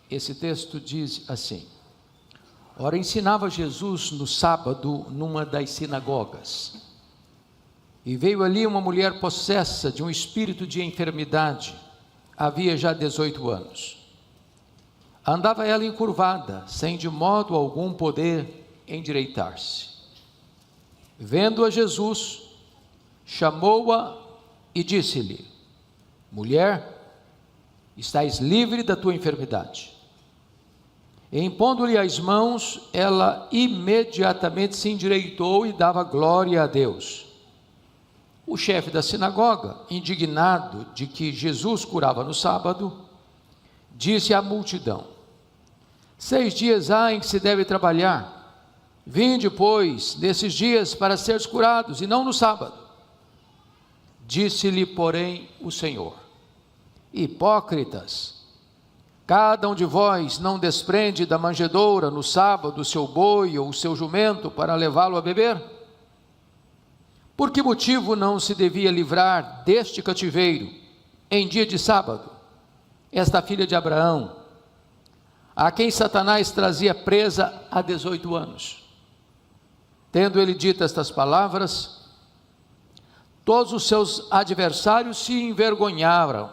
Esse texto diz assim: ora, ensinava Jesus no sábado numa das sinagogas, e veio ali uma mulher possessa de um espírito de enfermidade, havia já 18 anos. Andava ela encurvada, sem de modo algum poder endireitar-se. Vendo-a Jesus, chamou-a e disse-lhe: mulher, estás livre da tua enfermidade. E impondo-lhe as mãos, ela imediatamente se endireitou e dava glória a Deus. O chefe da sinagoga, indignado de que Jesus curava no sábado, disse à multidão: 6 dias há em que se deve trabalhar. Vinde, pois, nesses dias para seres curados, e não no sábado. Disse-lhe, porém, o Senhor: hipócritas, cada um de vós não desprende da manjedoura no sábado o seu boi ou o seu jumento para levá-lo a beber? Por que motivo não se devia livrar deste cativeiro em dia de sábado esta filha de Abraão, a quem Satanás trazia presa há 18 anos? Tendo ele dito estas palavras, todos os seus adversários se envergonharam.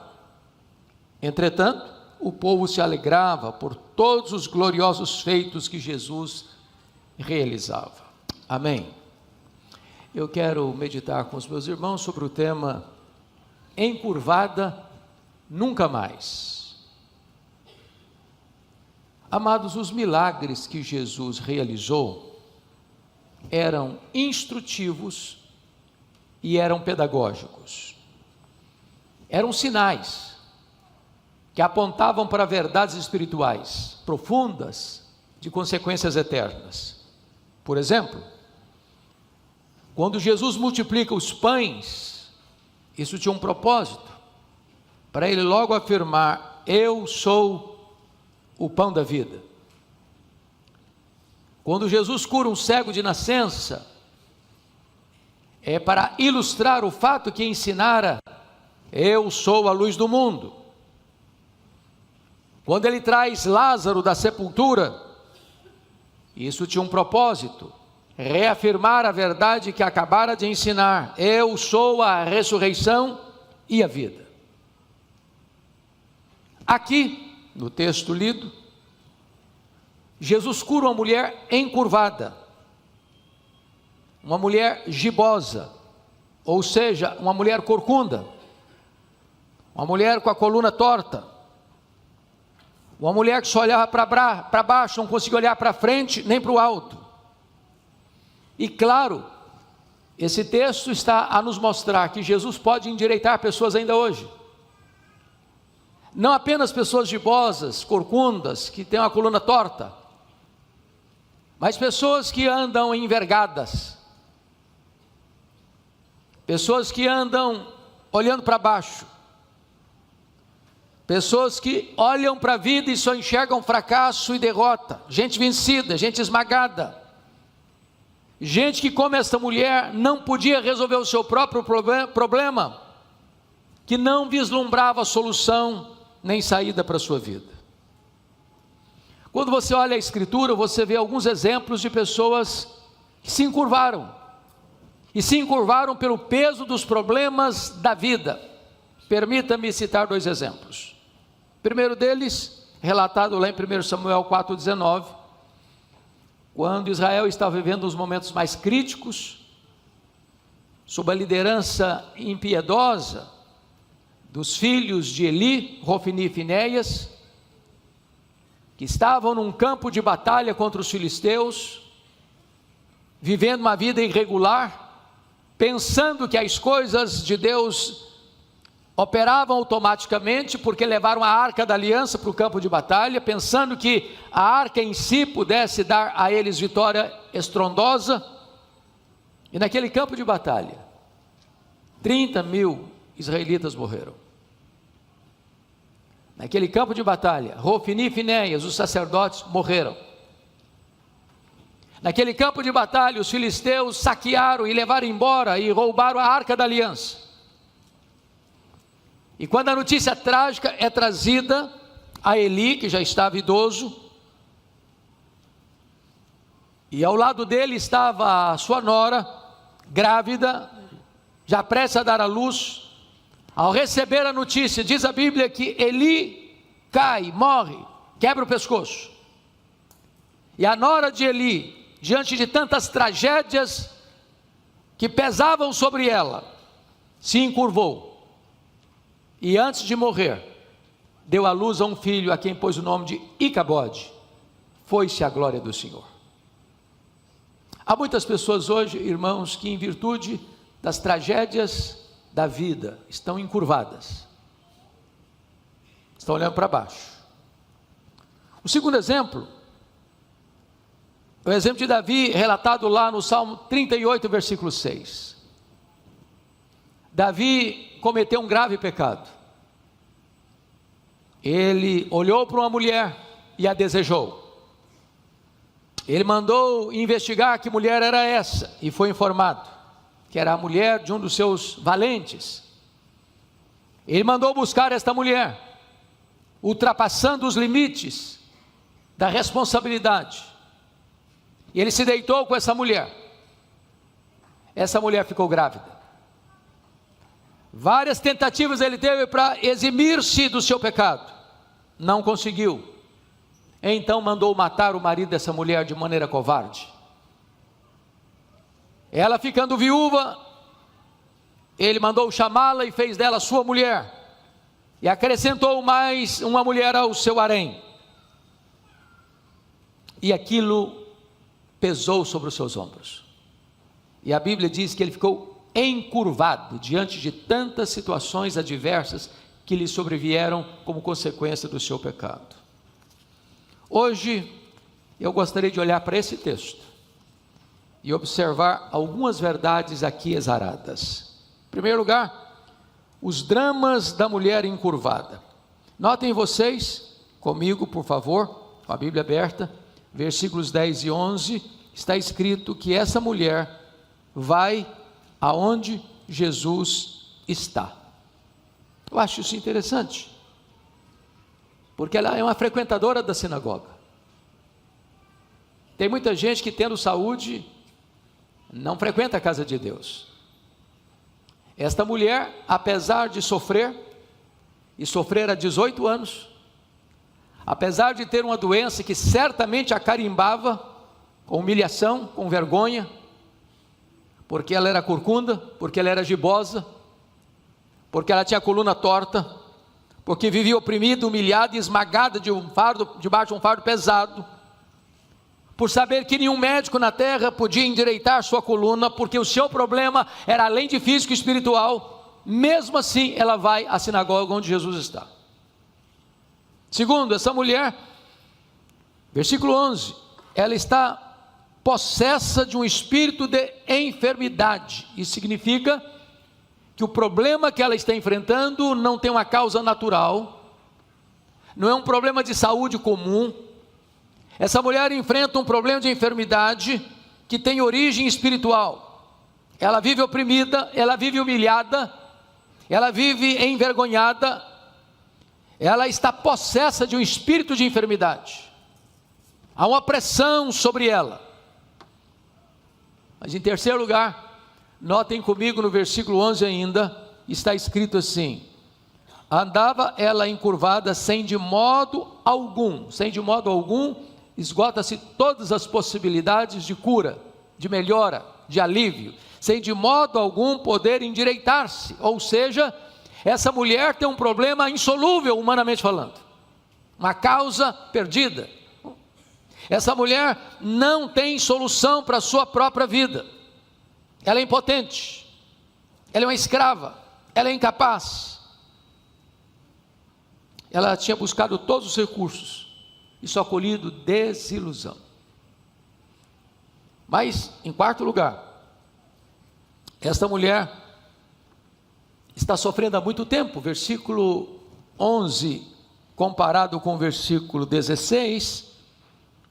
Entretanto, o povo se alegrava por todos os gloriosos feitos que Jesus realizava. Amém. Eu quero meditar com os meus irmãos sobre o tema encurvada nunca mais. Amados, os milagres que Jesus realizou eram instrutivos e eram pedagógicos. Eram sinais que apontavam para verdades espirituais profundas de consequências eternas. Por exemplo, quando Jesus multiplica os pães, isso tinha um propósito, para ele logo afirmar: eu sou o pão da vida. Quando Jesus cura um cego de nascença, é para ilustrar o fato que ensinara: eu sou a luz do mundo. Quando ele traz Lázaro da sepultura, isso tinha um propósito: reafirmar a verdade que acabara de ensinar: eu sou a ressurreição e a vida. Aqui, no texto lido, Jesus cura uma mulher encurvada, uma mulher gibosa, ou seja, uma mulher corcunda, uma mulher com a coluna torta, uma mulher que só olhava para baixo, não conseguia olhar para frente nem para o alto. E claro, esse texto está a nos mostrar que Jesus pode endireitar pessoas ainda hoje. Não apenas pessoas gibosas, corcundas, que têm uma coluna torta, mas pessoas que andam envergadas, pessoas que andam olhando para baixo, pessoas que olham para a vida e só enxergam fracasso e derrota, gente vencida, gente esmagada, gente que, como esta mulher, não podia resolver o seu próprio problema, que não vislumbrava solução nem saída para a sua vida. Quando você olha a Escritura, você vê alguns exemplos de pessoas que se encurvaram, e se encurvaram pelo peso dos problemas da vida. Permita-me citar 2 exemplos. O primeiro deles, relatado lá em 1 Samuel 4,19, quando Israel estava vivendo os momentos mais críticos, sob a liderança impiedosa dos filhos de Eli, Hofni e Finéias, que estavam num campo de batalha contra os filisteus, vivendo uma vida irregular, pensando que as coisas de Deus operavam automaticamente, porque levaram a arca da aliança para o campo de batalha, pensando que a arca em si pudesse dar a eles vitória estrondosa. E naquele campo de batalha, 30.000 israelitas morreram. Naquele campo de batalha, Hofni e Finéias, os sacerdotes, morreram. Naquele campo de batalha, os filisteus saquearam e levaram embora e roubaram a arca da aliança. E quando a notícia trágica é trazida, a Eli, que já estava idoso, e ao lado dele estava a sua nora, grávida, já prestes a dar à luz. Ao receber a notícia, diz a Bíblia que Eli cai, morre, quebra o pescoço. E a nora de Eli, diante de tantas tragédias que pesavam sobre ela, se encurvou. E antes de morrer, deu à luz a um filho, a quem pôs o nome de Icabode. Foi-se a glória do Senhor. Há muitas pessoas hoje, irmãos, que em virtude das tragédias da vida estão encurvadas, estão olhando para baixo. O segundo exemplo é o exemplo de Davi, relatado lá no Salmo 38, versículo 6. Davi cometeu um grave pecado. Ele olhou para uma mulher e a desejou. Ele mandou investigar que mulher era essa, e foi informado que era a mulher de um dos seus valentes. Ele mandou buscar esta mulher, ultrapassando os limites da responsabilidade. E ele se deitou com essa mulher. Essa mulher ficou grávida. Várias tentativas ele teve para eximir-se do seu pecado. Não conseguiu. Então mandou matar o marido dessa mulher de maneira covarde. Ela ficando viúva, ele mandou chamá-la e fez dela sua mulher. E acrescentou mais uma mulher ao seu harém. E aquilo pesou sobre os seus ombros. E a Bíblia diz que ele ficou encurvado diante de tantas situações adversas que lhe sobrevieram como consequência do seu pecado. Hoje eu gostaria de olhar para esse texto e observar algumas verdades aqui exaradas. Em primeiro lugar, os dramas da mulher encurvada. Notem vocês, comigo por favor, com a Bíblia aberta, versículos 10 e 11, está escrito que essa mulher vai aonde Jesus está. Eu acho isso interessante, porque ela é uma frequentadora da sinagoga. Tem muita gente que, tendo saúde, não frequenta a casa de Deus. Esta mulher, apesar de sofrer, e sofrer há 18 anos, apesar de ter uma doença que certamente a carimbava, com humilhação, com vergonha, porque ela era corcunda, porque ela era gibosa, porque ela tinha a coluna torta, porque vivia oprimida, humilhada e esmagada debaixo de um fardo pesado, por saber que nenhum médico na terra podia endireitar sua coluna, porque o seu problema era além de físico e espiritual. Mesmo assim ela vai à sinagoga onde Jesus está. Segundo, essa mulher, versículo 11, ela está possessa de um espírito de enfermidade. Isso significa que o problema que ela está enfrentando não tem uma causa natural, não é um problema de saúde comum. Essa mulher enfrenta um problema de enfermidade que tem origem espiritual. Ela vive oprimida, ela vive humilhada, ela vive envergonhada, ela está possessa de um espírito de enfermidade. Há uma pressão sobre ela. Mas em terceiro lugar, notem comigo no versículo 11 ainda, está escrito assim: andava ela encurvada sem de modo algum, esgota-se todas as possibilidades de cura, de melhora, de alívio, sem de modo algum poder endireitar-se. Ou seja, essa mulher tem um problema insolúvel, humanamente falando, uma causa perdida. Essa mulher não tem solução para a sua própria vida. Ela é impotente, ela é uma escrava, ela é incapaz. Ela tinha buscado todos os recursos e só colhido desilusão. Mas, em quarto lugar, esta mulher está sofrendo há muito tempo. Versículo 11, comparado com o versículo 16,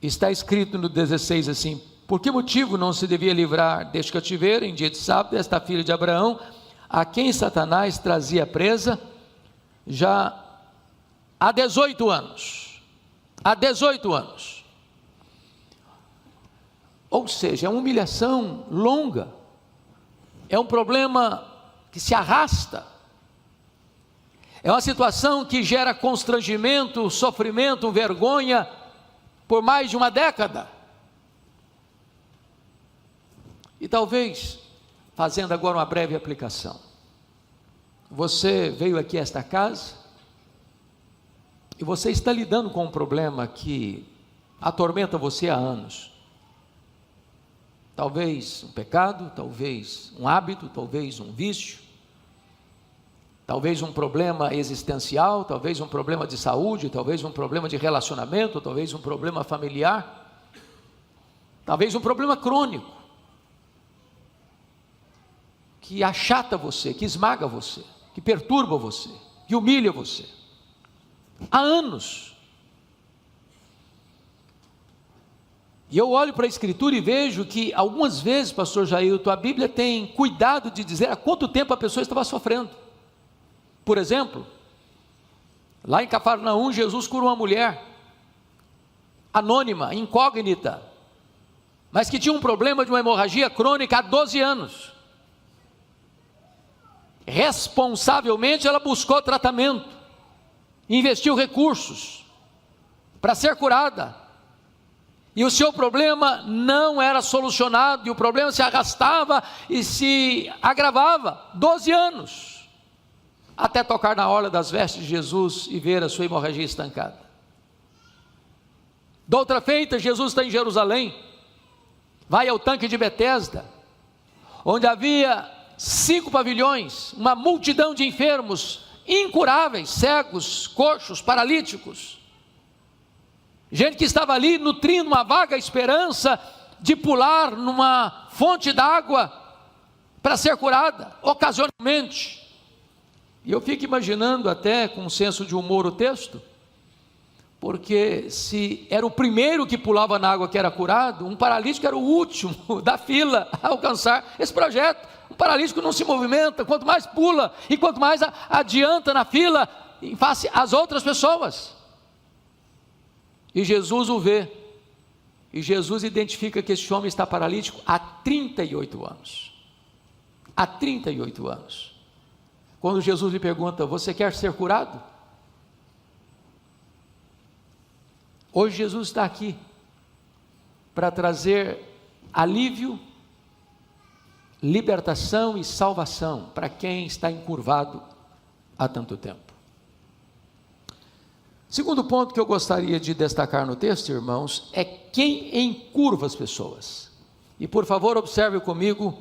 está escrito no 16 assim: por que motivo não se devia livrar deste cativeiro em dia de sábado esta filha de Abraão, a quem Satanás trazia presa? Já há 18 anos. Há 18 anos. Ou seja, é uma humilhação longa. É um problema que se arrasta. É uma situação que gera constrangimento, sofrimento, vergonha por mais de uma década. E talvez, fazendo agora uma breve aplicação, você veio aqui a esta casa e você está lidando com um problema que atormenta você há anos. Talvez um pecado, talvez um hábito, talvez um vício, talvez um problema existencial, talvez um problema de saúde, talvez um problema de relacionamento, talvez um problema familiar, talvez um problema crônico, que achata você, que esmaga você, que perturba você, que humilha você, há anos. E eu olho para a Escritura e vejo que algumas vezes, pastor Jailton, a Bíblia tem cuidado de dizer há quanto tempo a pessoa estava sofrendo. Por exemplo, lá em Cafarnaum, Jesus cura uma mulher, anônima, incógnita, mas que tinha um problema de uma hemorragia crônica há 12 anos. Responsavelmente ela buscou tratamento, investiu recursos para ser curada, e o seu problema não era solucionado, e o problema se arrastava e se agravava, 12 anos, até tocar na orla das vestes de Jesus e ver a sua hemorragia estancada. De outra feita, Jesus está em Jerusalém, vai ao tanque de Betesda, onde havia 5 pavilhões, uma multidão de enfermos, incuráveis, cegos, coxos, paralíticos, gente que estava ali nutrindo uma vaga esperança de pular numa fonte d'água para ser curada, ocasionalmente. E eu fico imaginando até com um senso de humor o texto, porque se era o primeiro que pulava na água que era curado, um paralítico era o último da fila a alcançar esse projeto. Um paralítico não se movimenta, quanto mais pula e quanto mais adianta na fila em face às outras pessoas. E Jesus o vê, e Jesus identifica que esse homem está paralítico há 38 anos. Há 38 anos. Quando Jesus lhe pergunta: você quer ser curado? Hoje Jesus está aqui para trazer alívio, libertação e salvação para quem está encurvado há tanto tempo. Segundo ponto que eu gostaria de destacar no texto, irmãos, é quem encurva as pessoas. E por favor observe comigo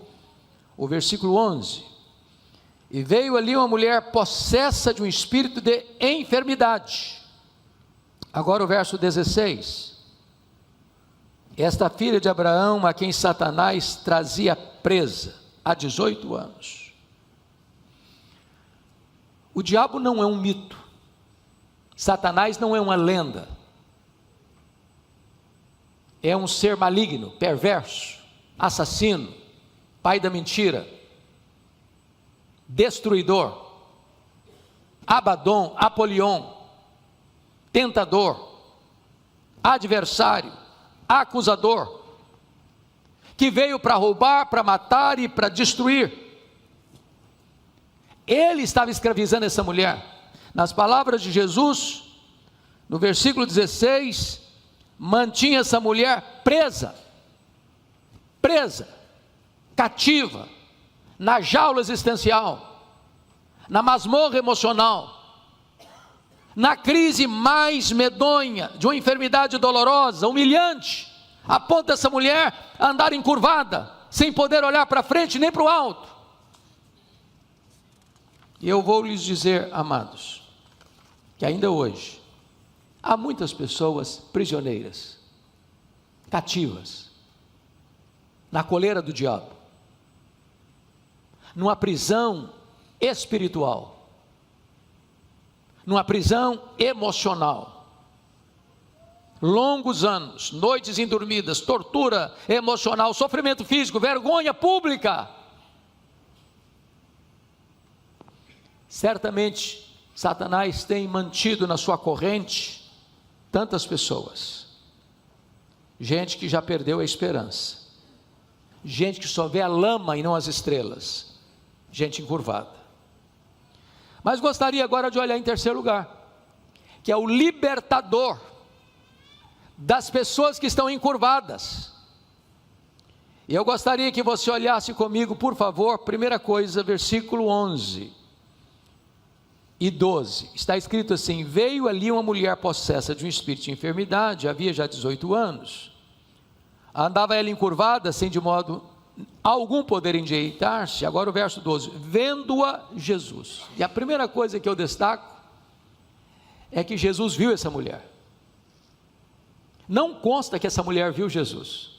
o versículo 11. E veio ali uma mulher possessa de um espírito de enfermidade. Agora o verso 16. Esta filha de Abraão, a quem Satanás trazia presa há 18 anos. O diabo não é um mito. Satanás não é uma lenda. É um ser maligno, perverso, assassino, pai da mentira, destruidor, Abaddon, Apolion, tentador, adversário, acusador, que veio para roubar, para matar e para destruir. Ele estava escravizando essa mulher. Nas palavras de Jesus, no versículo 16, mantinha essa mulher presa, cativa, na jaula existencial, na masmorra emocional, na crise mais medonha, de uma enfermidade dolorosa, humilhante, a ponto dessa mulher andar encurvada, sem poder olhar para frente nem para o alto. E eu vou lhes dizer, amados, que ainda hoje, há muitas pessoas prisioneiras, cativas, na coleira do diabo, numa prisão espiritual, numa prisão emocional, longos anos, noites indormidas, tortura emocional, sofrimento físico, vergonha pública. Certamente Satanás tem mantido na sua corrente tantas pessoas, gente que já perdeu a esperança, gente que só vê a lama e não as estrelas, gente encurvada. Mas gostaria agora de olhar em terceiro lugar, que é o libertador das pessoas que estão encurvadas. E eu gostaria que você olhasse comigo, por favor, primeira coisa, versículo 11 e 12, está escrito assim: veio ali uma mulher possessa de um espírito de enfermidade, havia já 18 anos, andava ela encurvada, sem de modo algum poder endireitar-se. Agora o verso 12, vendo-a Jesus, e a primeira coisa que eu destaco, é que Jesus viu essa mulher. Não consta que essa mulher viu Jesus,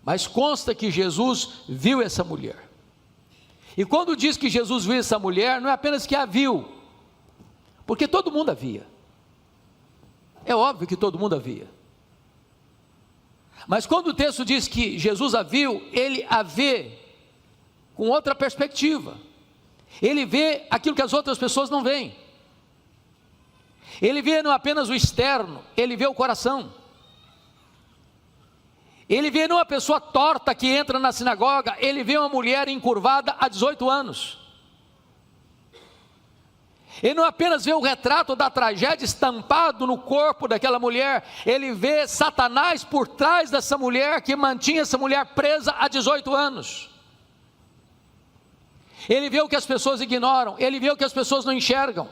mas consta que Jesus viu essa mulher. E quando diz que Jesus viu essa mulher, não é apenas que a viu, porque todo mundo a via, é óbvio que todo mundo a via, mas quando o texto diz que Jesus a viu, ele a vê com outra perspectiva, ele vê aquilo que as outras pessoas não veem, ele vê não apenas o externo, ele vê o coração, ele vê não uma pessoa torta que entra na sinagoga, ele vê uma mulher encurvada há 18 anos, ele não apenas vê o retrato da tragédia estampado no corpo daquela mulher, ele vê Satanás por trás dessa mulher, que mantinha essa mulher presa há 18 anos, ele vê o que as pessoas ignoram, ele vê o que as pessoas não enxergam.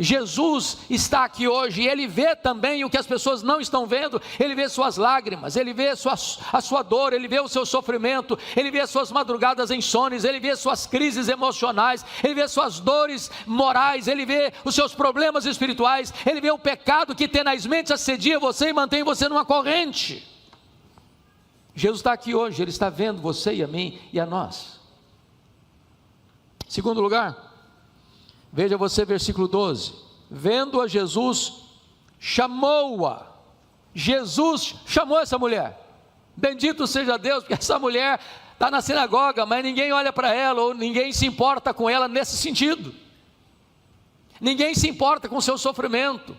Jesus está aqui hoje, e ele vê também o que as pessoas não estão vendo, ele vê suas lágrimas, ele vê a sua dor, ele vê o seu sofrimento, ele vê as suas madrugadas insônias, ele vê suas crises emocionais, ele vê suas dores morais, ele vê os seus problemas espirituais, ele vê o pecado que tenazmente assedia você e mantém você numa corrente. Jesus está aqui hoje, ele está vendo você e a mim e a nós. Segundo lugar, veja você versículo 12, vendo a Jesus, chamou-a. Jesus chamou essa mulher, bendito seja Deus, porque essa mulher está na sinagoga, mas ninguém olha para ela, ou ninguém se importa com ela nesse sentido, ninguém se importa com o seu sofrimento.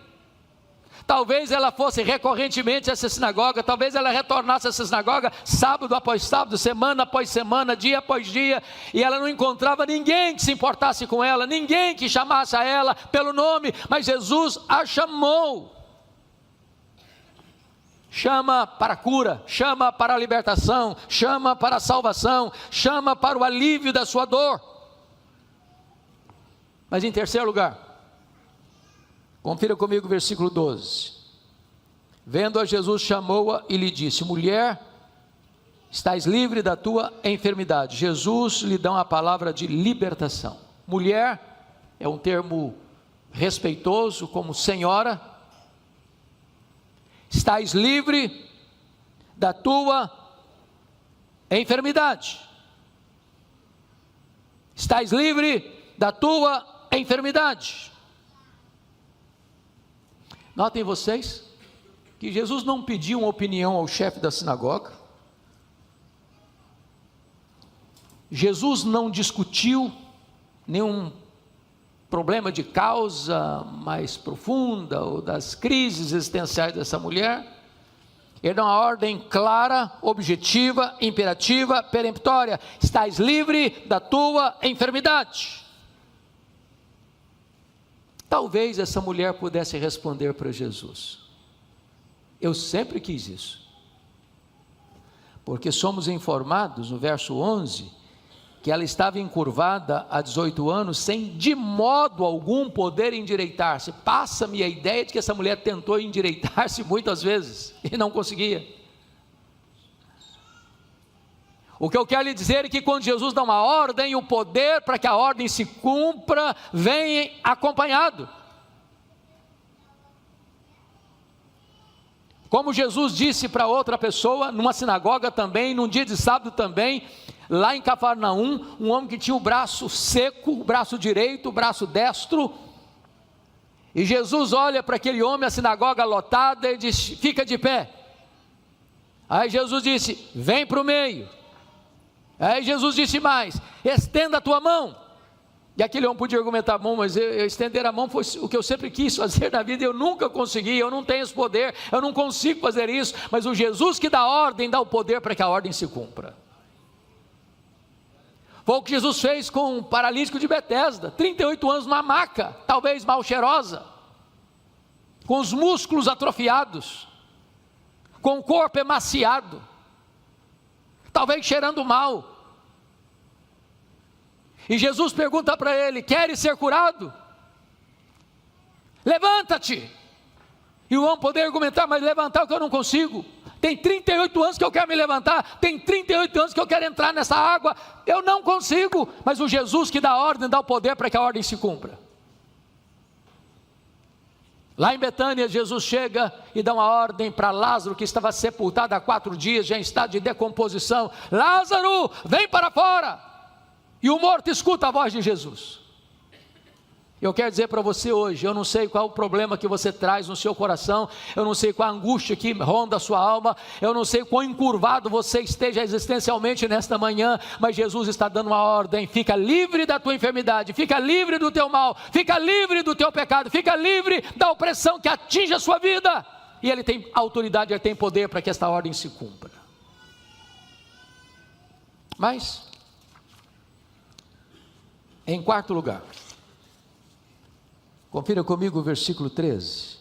Talvez ela fosse recorrentemente a essa sinagoga, talvez ela retornasse a essa sinagoga sábado após sábado, semana após semana, dia após dia, e ela não encontrava ninguém que se importasse com ela, ninguém que chamasse a ela pelo nome, mas Jesus a chamou. Chama para a cura, chama para a libertação, chama para a salvação, chama para o alívio da sua dor. Mas em terceiro lugar, confira comigo o versículo 12, vendo a Jesus, chamou-a e lhe disse, mulher, estás livre da tua enfermidade. Jesus lhe dá uma palavra de libertação. Mulher é um termo respeitoso, como senhora. Estás livre da tua enfermidade. Estás livre da tua enfermidade. Notem vocês que Jesus não pediu uma opinião ao chefe da sinagoga, Jesus não discutiu nenhum problema de causa mais profunda, ou das crises existenciais dessa mulher. Ele dá uma ordem clara, objetiva, imperativa, peremptória: estás livre da tua enfermidade. Talvez essa mulher pudesse responder para Jesus, eu sempre quis isso, porque somos informados no verso 11, que ela estava encurvada há 18 anos, sem de modo algum poder endireitar-se. Passa-me a ideia de que essa mulher tentou endireitar-se muitas vezes, e não conseguia. O que eu quero lhe dizer é que quando Jesus dá uma ordem, o poder para que a ordem se cumpra, vem acompanhado. Como Jesus disse para outra pessoa, numa sinagoga também, num dia de sábado também, lá em Cafarnaum, um homem que tinha o braço seco, o braço direito, o braço destro, e Jesus olha para aquele homem, a sinagoga lotada, e diz, fica de pé. Aí Jesus disse, vem para o meio. Aí Jesus disse mais: estenda a tua mão. E aquele homem podia argumentar: bom, mas eu estender a mão foi o que eu sempre quis fazer na vida, eu nunca consegui, eu não tenho esse poder, eu não consigo fazer isso. Mas o Jesus que dá ordem, dá o poder para que a ordem se cumpra. Foi o que Jesus fez com o paralítico de Betesda, 38 anos numa maca, talvez mal cheirosa, com os músculos atrofiados, com o corpo emaciado, talvez cheirando mal. E Jesus pergunta para ele: queres ser curado? Levanta-te. E o homem poderia argumentar: mas levantar o que eu não consigo. Tem 38 anos que eu quero me levantar, tem 38 anos que eu quero entrar nessa água, eu não consigo. Mas o Jesus que dá a ordem, dá o poder para que a ordem se cumpra. Lá em Betânia, Jesus chega e dá uma ordem para Lázaro, que estava sepultado há 4 dias, já em estado de decomposição: Lázaro, vem para fora. E o morto escuta a voz de Jesus. Eu quero dizer para você hoje, eu não sei qual o problema que você traz no seu coração, eu não sei qual a angústia que ronda a sua alma, eu não sei quão encurvado você esteja existencialmente nesta manhã, mas Jesus está dando uma ordem: fica livre da tua enfermidade, fica livre do teu mal, fica livre do teu pecado, fica livre da opressão que atinge a sua vida. E Ele tem autoridade, Ele tem poder para que esta ordem se cumpra. Mas, em quarto lugar, confira comigo o versículo 13.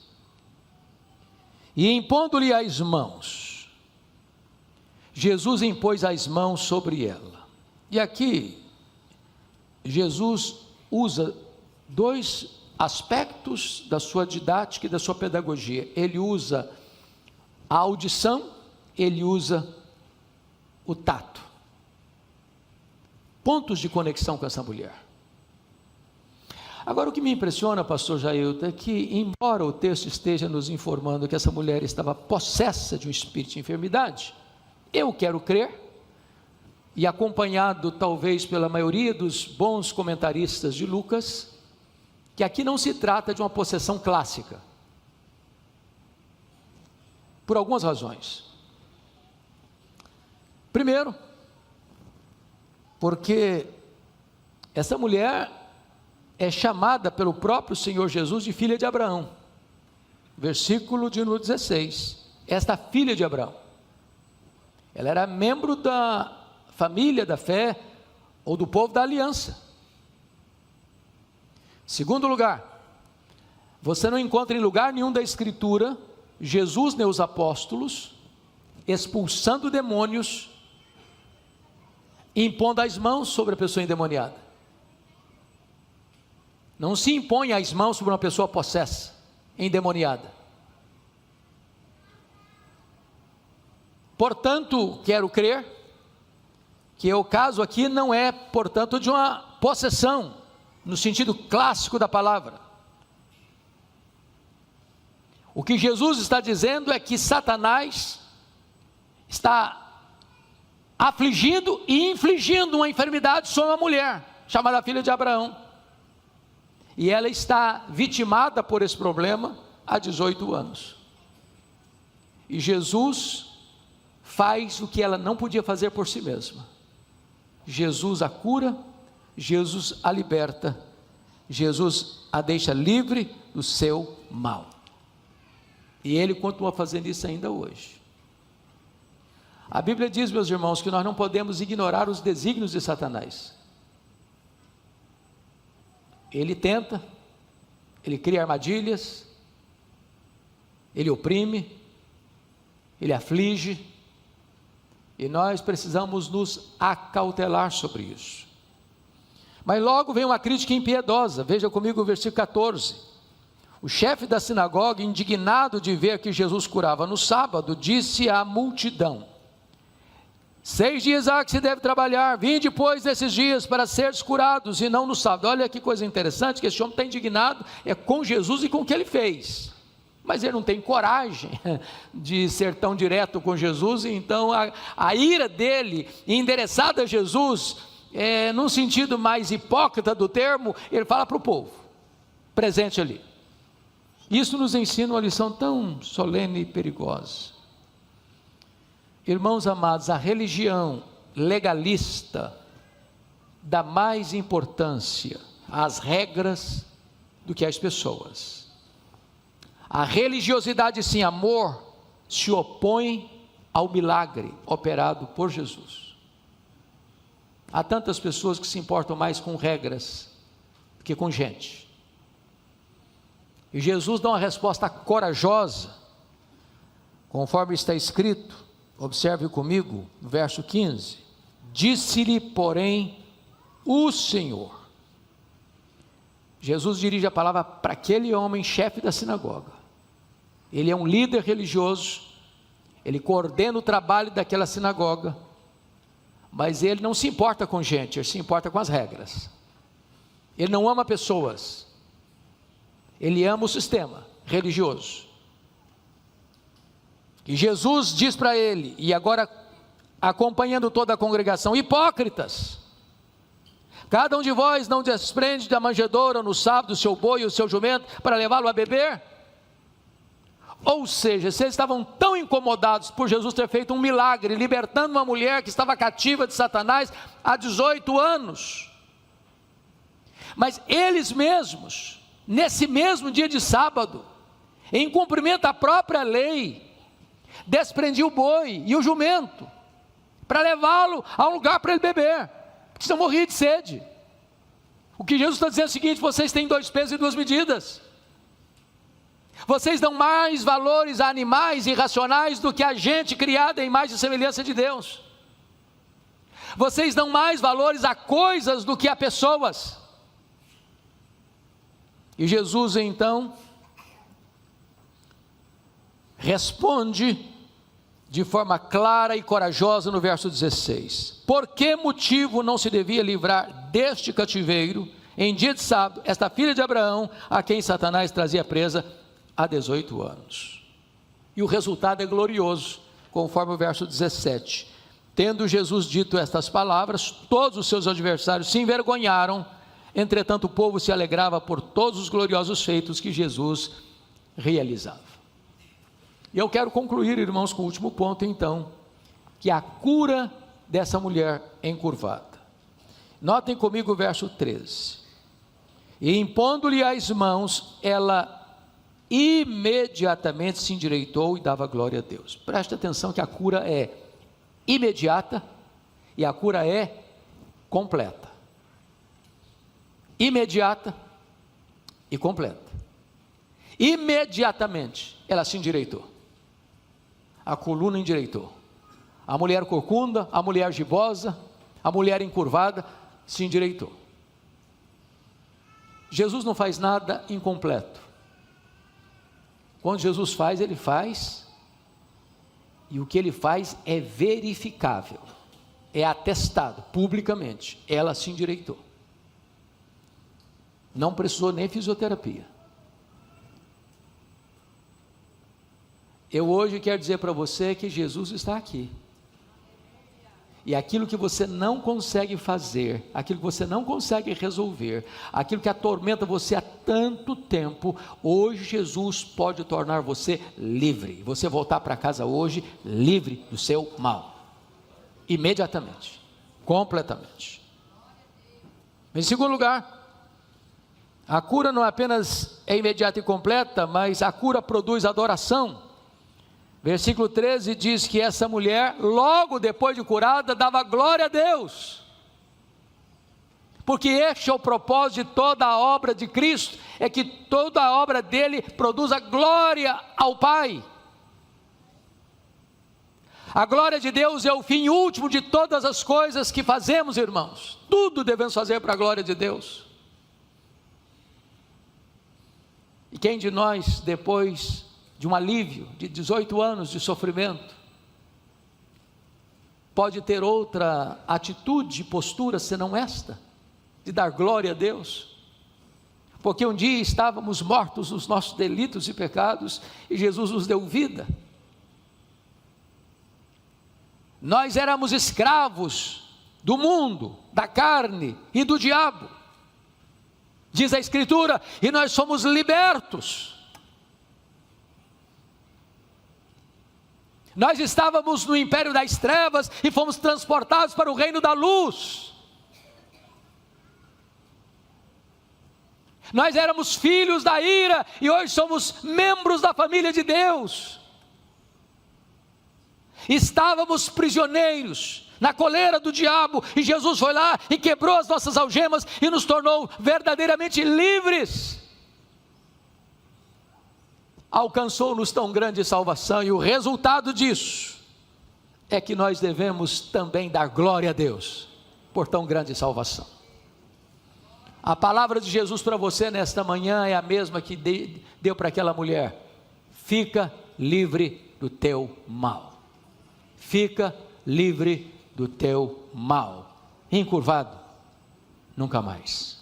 E impondo-lhe as mãos, Jesus impôs as mãos sobre ela. E aqui, Jesus usa 2 aspectos da sua didática e da sua pedagogia. Ele usa a audição, ele usa o tato. Pontos de conexão com essa mulher. Agora, o que me impressiona, pastor Jailton, é que, embora o texto esteja nos informando que essa mulher estava possessa de um espírito de enfermidade, eu quero crer, e acompanhado talvez pela maioria dos bons comentaristas de Lucas, que aqui não se trata de uma possessão clássica, por algumas razões. Primeiro, porque essa mulher é chamada pelo próprio Senhor Jesus de filha de Abraão. Versículo de número 16. Esta filha de Abraão, ela era membro da família da fé, ou do povo da aliança. Segundo lugar, você não encontra em lugar nenhum da Escritura Jesus nem os apóstolos expulsando demônios, impondo as mãos sobre a pessoa endemoniada. Não se impõe as mãos sobre uma pessoa possessa, endemoniada. Portanto, quero crer que o caso aqui não é, portanto, de uma possessão, no sentido clássico da palavra. O que Jesus está dizendo é que Satanás está afligindo e infligindo uma enfermidade sobre uma mulher, chamada filha de Abraão. E ela está vitimada por esse problema há 18 anos. E Jesus faz o que ela não podia fazer por si mesma. Jesus a cura, Jesus a liberta, Jesus a deixa livre do seu mal. E Ele continua fazendo isso ainda hoje. A Bíblia diz, meus irmãos, que nós não podemos ignorar os desígnios de Satanás. Ele tenta, ele cria armadilhas, ele oprime, ele aflige, e nós precisamos nos acautelar sobre isso. Mas logo vem uma crítica impiedosa. Veja comigo o versículo 14. O chefe da sinagoga, indignado de ver que Jesus curava no sábado, disse à multidão: 6 dias há que se deve trabalhar, vinde depois desses dias para seres curados, e não no sábado. Olha que coisa interessante, que esse homem está indignado com Jesus e com o que ele fez, mas ele não tem coragem de ser tão direto com Jesus, e então a ira dele, endereçada a Jesus, num sentido mais hipócrita do termo, ele fala para o povo, presente ali. Isso nos ensina uma lição tão solene e perigosa. Irmãos amados, a religião legalista dá mais importância às regras do que às pessoas. A religiosidade sem amor se opõe ao milagre operado por Jesus. Há tantas pessoas que se importam mais com regras do que com gente. E Jesus dá uma resposta corajosa, conforme está escrito, observe comigo, no verso 15: disse-lhe, porém, o Senhor. Jesus dirige a palavra para aquele homem, chefe da sinagoga. Ele é um líder religioso, ele coordena o trabalho daquela sinagoga, mas ele não se importa com gente, ele se importa com as regras. Ele não ama pessoas, ele ama o sistema religioso. E Jesus diz para ele, e agora acompanhando toda a congregação: hipócritas, cada um de vós não desprende da manjedoura no sábado o seu boi e o seu jumento para levá-lo a beber? Ou seja, se eles estavam tão incomodados por Jesus ter feito um milagre, libertando uma mulher que estava cativa de Satanás há 18 anos, mas eles mesmos, nesse mesmo dia de sábado, em cumprimento à própria lei, desprendiam o boi e o jumento para levá-lo a um lugar para ele beber, porque senão morria de sede. O que Jesus está dizendo é o seguinte: vocês têm 2 pesos e 2 medidas. Vocês dão mais valores a animais irracionais do que a gente criada em imagem e semelhança de Deus. Vocês dão mais valores a coisas do que a pessoas. E Jesus então responde de forma clara e corajosa no verso 16: por que motivo não se devia livrar deste cativeiro em dia de sábado esta filha de Abraão, a quem Satanás trazia presa há 18 anos? E o resultado é glorioso, conforme o verso 17: tendo Jesus dito estas palavras, todos os seus adversários se envergonharam, entretanto o povo se alegrava por todos os gloriosos feitos que Jesus realizava. E eu quero concluir, irmãos, com o último ponto então, que é a cura dessa mulher encurvada. Notem comigo o verso 13: e impondo-lhe as mãos, ela imediatamente se endireitou e dava glória a Deus. Preste atenção que a cura é imediata e a cura é completa. Imediata e completa. Imediatamente ela se endireitou, a coluna endireitou, a mulher corcunda, a mulher gibosa, a mulher encurvada se endireitou. Jesus não faz nada incompleto. Quando Jesus faz, ele faz, e o que ele faz é verificável, é atestado publicamente. Ela se endireitou, não precisou nem fisioterapia. Eu hoje quero dizer para você que Jesus está aqui, e aquilo que você não consegue fazer, aquilo que você não consegue resolver, aquilo que atormenta você há tanto tempo, hoje Jesus pode tornar você livre, e você voltar para casa hoje livre do seu mal, imediatamente, completamente. Em segundo lugar, a cura não apenas é imediata e completa, mas a cura produz adoração. Versículo 13 diz que essa mulher, logo depois de curada, dava glória a Deus, porque este é o propósito de toda a obra de Cristo, é que toda a obra dele produza glória ao Pai. A glória de Deus é o fim último de todas as coisas que fazemos, irmãos. Tudo devemos fazer para a glória de Deus. E quem de nós, depois de um alívio de 18 anos de sofrimento, pode ter outra atitude e postura senão esta, de dar glória a Deus? Porque um dia estávamos mortos nos nossos delitos e pecados, e Jesus nos deu vida. Nós éramos escravos do mundo, da carne e do diabo, diz a Escritura, e nós somos libertos. Nós estávamos no império das trevas e fomos transportados para o reino da luz. Nós éramos filhos da ira e hoje somos membros da família de Deus. Estávamos prisioneiros na coleira do diabo e Jesus foi lá e quebrou as nossas algemas e nos tornou verdadeiramente livres. Alcançou-nos tão grande salvação e o resultado disso é que nós devemos também dar glória a Deus por tão grande salvação. A palavra de Jesus para você nesta manhã é a mesma que deu para aquela mulher: fica livre do teu mal. Fica livre do teu mal. Encurvado, nunca mais.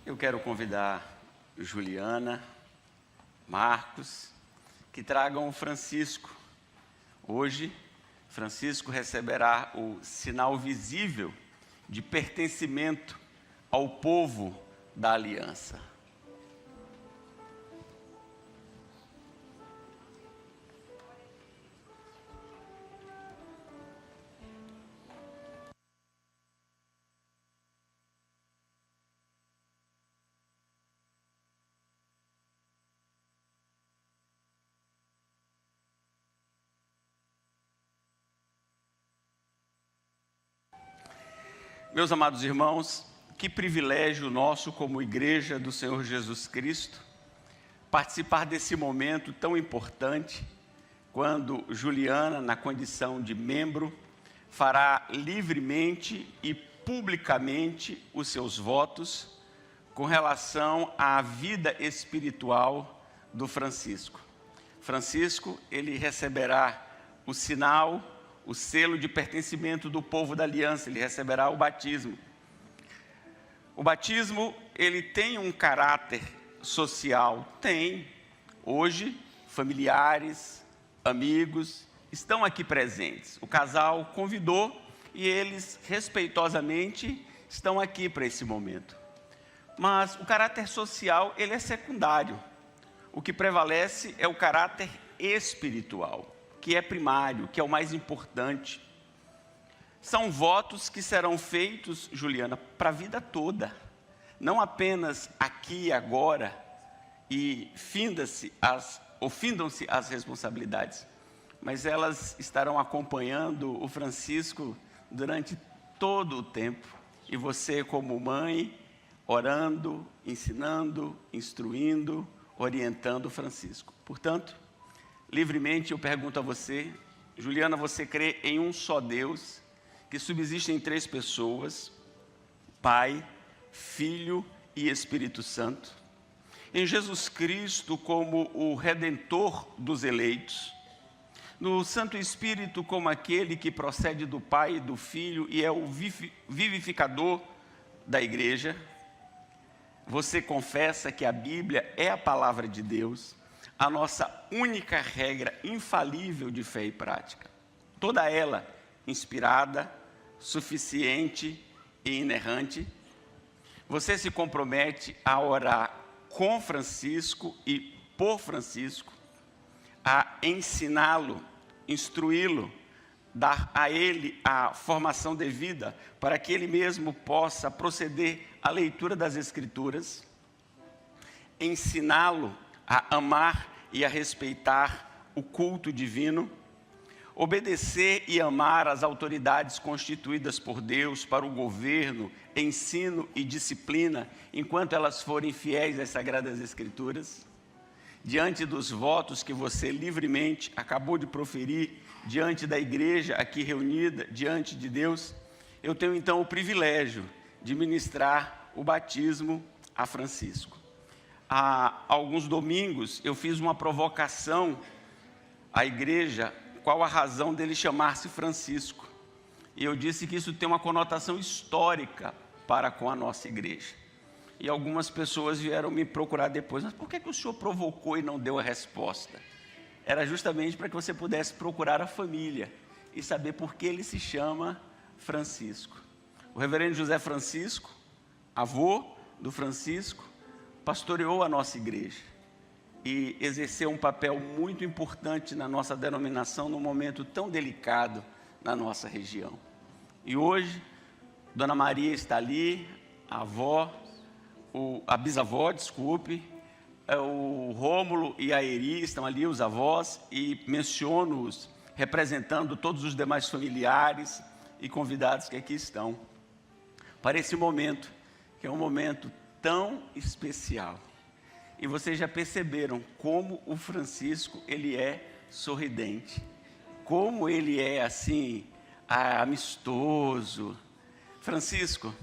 Eu quero convidar Juliana, Marcos, que tragam o Francisco. Hoje, Francisco receberá o sinal visível de pertencimento ao povo da aliança. Meus amados irmãos, que privilégio nosso como Igreja do Senhor Jesus Cristo, participar desse momento tão importante, quando Juliana, na condição de membro, fará livremente e publicamente os seus votos com relação à vida espiritual do Francisco. Francisco, ele receberá o sinal, o selo de pertencimento do povo da aliança, ele receberá o batismo. O batismo, ele tem um caráter social? Tem. Hoje, familiares, amigos estão aqui presentes. O casal convidou e eles, respeitosamente, estão aqui para esse momento. Mas o caráter social, ele é secundário. O que prevalece é o caráter espiritual, que é primário, que é o mais importante. São votos que serão feitos, Juliana, para a vida toda, não apenas aqui e agora, e findam-se as responsabilidades, mas elas estarão acompanhando o Francisco durante todo o tempo, e você como mãe, orando, ensinando, instruindo, orientando o Francisco. Portanto, livremente eu pergunto a você, Juliana, você crê em um só Deus, que subsiste em três pessoas, Pai, Filho e Espírito Santo, em Jesus Cristo como o Redentor dos eleitos, no Santo Espírito como aquele que procede do Pai e do Filho e é o vivificador da igreja? Você confessa que a Bíblia é a palavra de Deus, a nossa única regra infalível de fé e prática, toda ela inspirada, suficiente e inerrante? Você se compromete a orar com Francisco e por Francisco, a ensiná-lo, instruí-lo, dar a ele a formação devida para que ele mesmo possa proceder à leitura das Escrituras, ensiná-lo a amar e a respeitar o culto divino, obedecer e amar as autoridades constituídas por Deus para o governo, ensino e disciplina, enquanto elas forem fiéis às Sagradas Escrituras? Diante dos votos que você livremente acabou de proferir, diante da igreja aqui reunida, diante de Deus, eu tenho então o privilégio de ministrar o batismo a Francisco. Há alguns domingos eu fiz uma provocação à igreja, qual a razão dele chamar-se Francisco. E eu disse que isso tem uma conotação histórica para com a nossa igreja. E algumas pessoas vieram me procurar depois, mas por que o senhor provocou e não deu a resposta? Era justamente para que você pudesse procurar a família e saber por que ele se chama Francisco. O reverendo José Francisco, avô do Francisco, pastoreou a nossa igreja e exerceu um papel muito importante na nossa denominação num momento tão delicado na nossa região. E hoje, Dona Maria está ali, a bisavó, desculpe, o Rômulo e a Eri estão ali, os avós, e menciono-os representando todos os demais familiares e convidados que aqui estão, para esse momento, que é um momento tão especial. E vocês já perceberam como o Francisco, ele é sorridente, como ele é assim, amistoso. Francisco,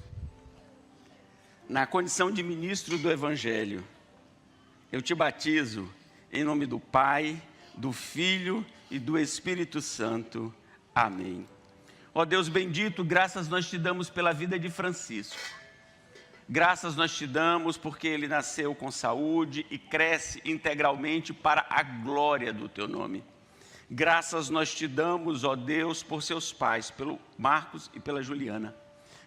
na condição de ministro do Evangelho, eu te batizo em nome do Pai, do Filho e do Espírito Santo. Amém. Ó Deus bendito, graças nós te damos pela vida de Francisco. Graças nós te damos porque ele nasceu com saúde e cresce integralmente para a glória do teu nome. Graças nós te damos, ó Deus, por seus pais, pelo Marcos e pela Juliana.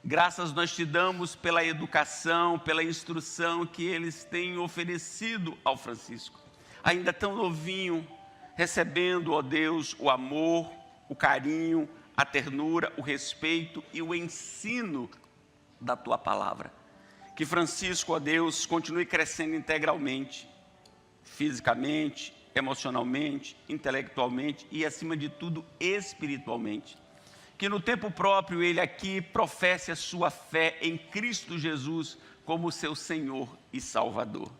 Graças nós te damos pela educação, pela instrução que eles têm oferecido ao Francisco. Ainda tão novinho, recebendo, ó Deus, o amor, o carinho, a ternura, o respeito e o ensino da tua palavra. Que Francisco, ó Deus, continue crescendo integralmente, fisicamente, emocionalmente, intelectualmente e, acima de tudo, espiritualmente. Que no tempo próprio ele aqui professe a sua fé em Cristo Jesus como seu Senhor e Salvador.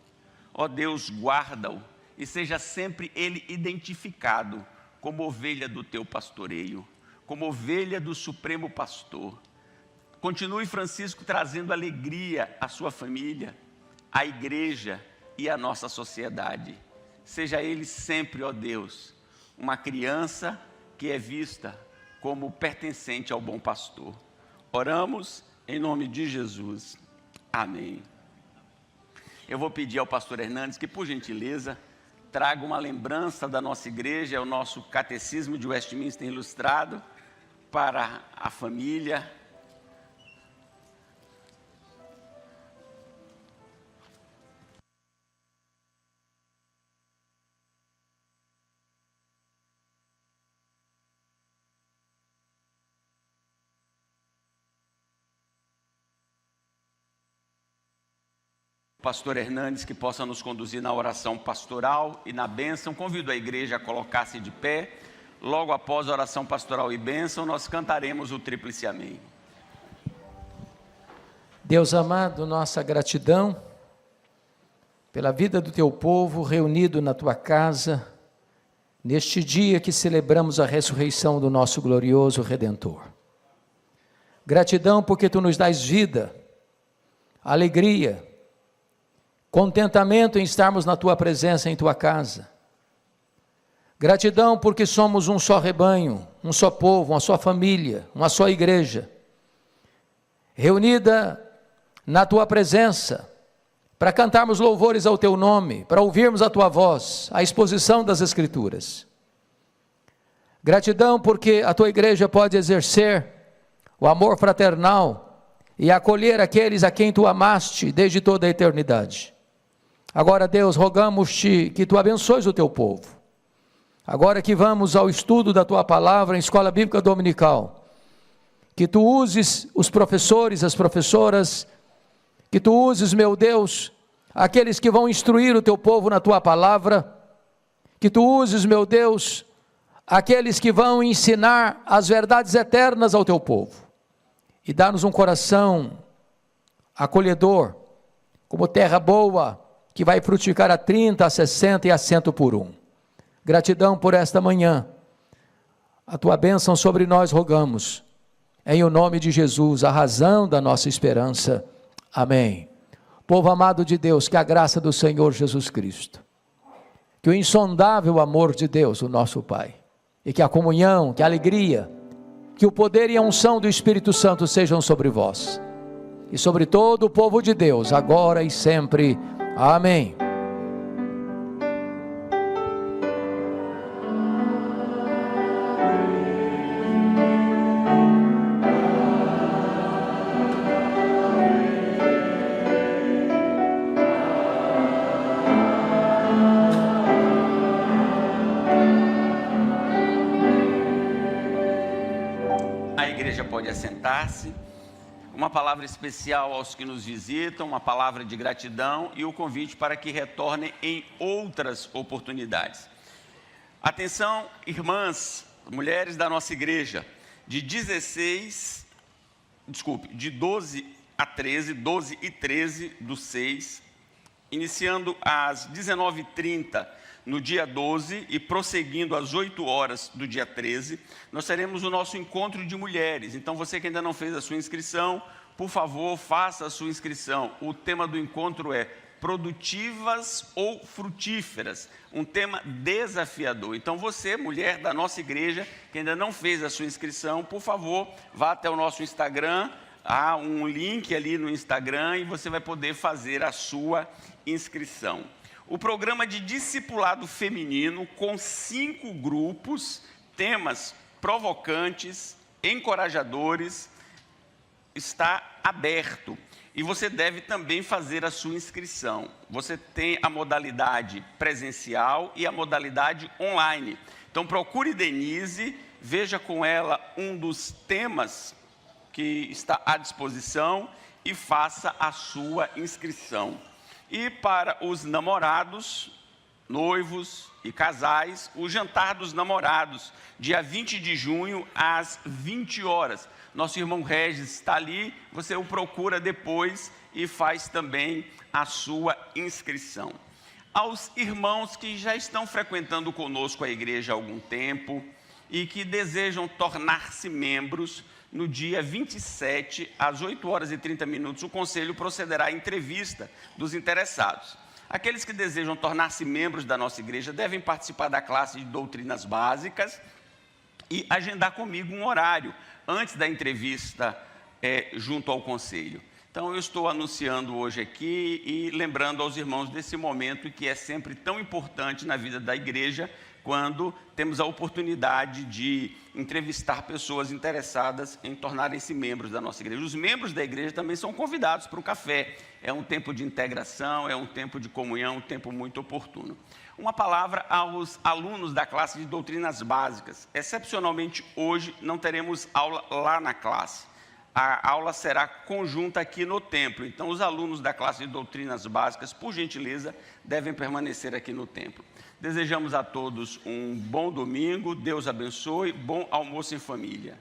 Ó Deus, guarda-o e seja sempre ele identificado como ovelha do teu pastoreio, como ovelha do Supremo Pastor. Continue, Francisco, trazendo alegria à sua família, à igreja e à nossa sociedade. Seja ele sempre, ó Deus, uma criança que é vista como pertencente ao bom pastor. Oramos em nome de Jesus. Amém. Eu vou pedir ao pastor Hernandes que, por gentileza, traga uma lembrança da nossa igreja, é o nosso Catecismo de Westminster ilustrado, para a família. Pastor Hernandes, que possa nos conduzir na oração pastoral e na bênção. Convido a igreja a colocar-se de pé. Logo após a oração pastoral e bênção, nós cantaremos o tríplice amém. Deus amado, nossa gratidão pela vida do teu povo reunido na tua casa, neste dia que celebramos a ressurreição do nosso glorioso Redentor. Gratidão porque tu nos dás vida, alegria, contentamento em estarmos na tua presença, em tua casa. Gratidão porque somos um só rebanho, um só povo, uma só família, uma só igreja, reunida na tua presença, para cantarmos louvores ao teu nome, para ouvirmos a tua voz, a exposição das Escrituras. Gratidão porque a tua igreja pode exercer o amor fraternal e acolher aqueles a quem tu amaste desde toda a eternidade. Agora, Deus, rogamos-te que tu abençoes o teu povo. Agora que vamos ao estudo da tua palavra em escola bíblica dominical, que tu uses os professores, as professoras, que tu uses, meu Deus, aqueles que vão instruir o teu povo na tua palavra, que tu uses, meu Deus, aqueles que vão ensinar as verdades eternas ao teu povo, e dá-nos um coração acolhedor, como terra boa, que vai frutificar a 30, a 60 e a 100 por 1. Gratidão por esta manhã, a tua bênção sobre nós rogamos, em o nome de Jesus, a razão da nossa esperança. Amém. Povo amado de Deus, que a graça do Senhor Jesus Cristo, que o insondável amor de Deus, o nosso Pai, e que a comunhão, que a alegria, que o poder e a unção do Espírito Santo sejam sobre vós, e sobre todo o povo de Deus, agora e sempre. Amém. igreja pode assentar-se. Uma palavra especial aos que nos visitam, uma palavra de gratidão e o convite para que retornem em outras oportunidades. Atenção, irmãs, mulheres da nossa igreja, de 12 a 13, 12 e 13 do 6, iniciando às 19h30 no dia 12 e prosseguindo às 8 horas do dia 13, nós teremos o nosso encontro de mulheres. Então, você que ainda não fez a sua inscrição, por favor, faça a sua inscrição. O tema do encontro é produtivas ou frutíferas, um tema desafiador. Então, você, mulher da nossa igreja, que ainda não fez a sua inscrição, por favor, vá até o nosso Instagram. Há um link ali no Instagram e você vai poder fazer a sua inscrição. O programa de discipulado feminino, com 5 grupos, temas provocantes, encorajadores, está aberto. E você deve também fazer a sua inscrição. Você tem a modalidade presencial e a modalidade online. Então, procure Denise, veja com ela um dos temas que está à disposição e faça a sua inscrição. E para os namorados, noivos e casais, o jantar dos namorados, dia 20 de junho, às 20 horas. Nosso irmão Regis está ali, você o procura depois e faz também a sua inscrição. Aos irmãos que já estão frequentando conosco a igreja há algum tempo e que desejam tornar-se membros, no dia 27, às 8 horas e 30 minutos, o Conselho procederá à entrevista dos interessados. Aqueles que desejam tornar-se membros da nossa igreja devem participar da classe de doutrinas básicas e agendar comigo um horário antes da entrevista junto ao Conselho. Então, eu estou anunciando hoje aqui e lembrando aos irmãos desse momento que é sempre tão importante na vida da igreja, quando temos a oportunidade de entrevistar pessoas interessadas em tornarem-se membros da nossa igreja. Os membros da igreja também são convidados para o café. É um tempo de integração, é um tempo de comunhão, um tempo muito oportuno. Uma palavra aos alunos da classe de doutrinas básicas. Excepcionalmente, hoje não teremos aula lá na classe. A aula será conjunta aqui no templo. Então, os alunos da classe de doutrinas básicas, por gentileza, devem permanecer aqui no templo. Desejamos a todos um bom domingo, Deus abençoe, bom almoço em família.